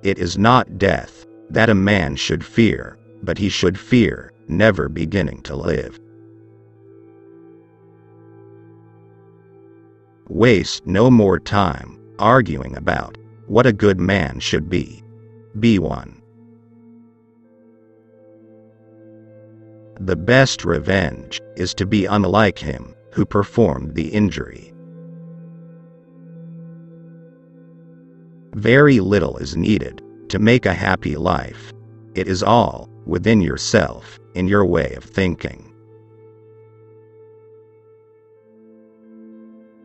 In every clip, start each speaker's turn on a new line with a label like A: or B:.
A: It is not death that a man should fear, but he should fear never beginning to live. Waste no more time arguing about what a good man should be. Be one. The best revenge is to be unlike him who performed the injury. Very little is needed to make a happy life. It is all within yourself, in your way of thinking.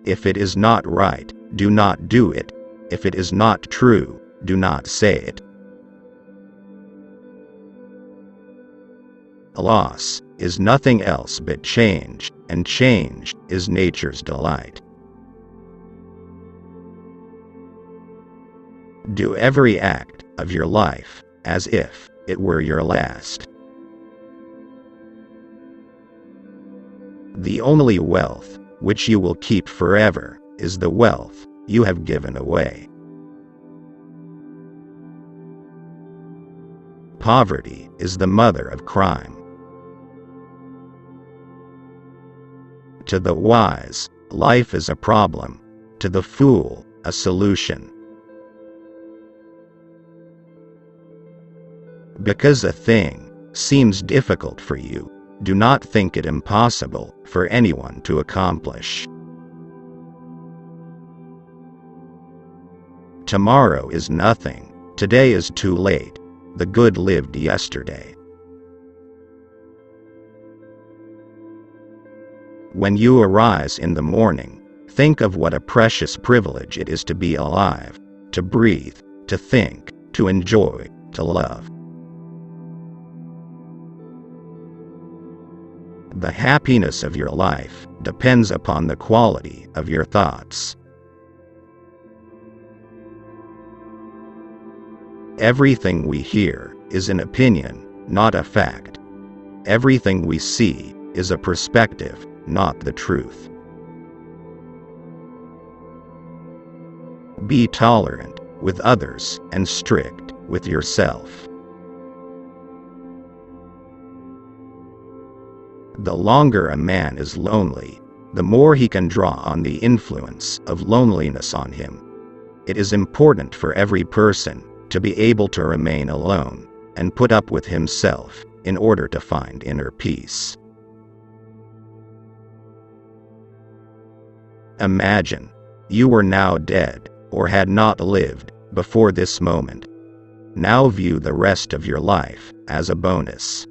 A: If it is not right, do not do it. If it is not true, do not say it. Loss is nothing else but change, and change is nature's delight. Do every act of your life as if it were your last. The only wealth which you will keep forever is the wealth you have given away. Poverty is the mother of crime. To the wise, life is a problem. To the fool, a solution. Because a thing seems difficult for you, do not think it impossible for anyone to accomplish. Tomorrow is nothing. Today is too late. The good lived yesterday. When you arise in the morning, think of what a precious privilege it is to be alive, to breathe, to think, to enjoy, to love. The happiness of your life depends upon the quality of your thoughts. Everything we hear is an opinion, not a fact. Everything we see is a perspective, not the truth. Be tolerant with others and strict with yourself. The longer a man is lonely, the more he can draw on the influence of loneliness on him. It is important for every person to be able to remain alone and put up with himself in order to find inner peace. Imagine you were now dead or had not lived before this moment. Now view the rest of your life as a bonus.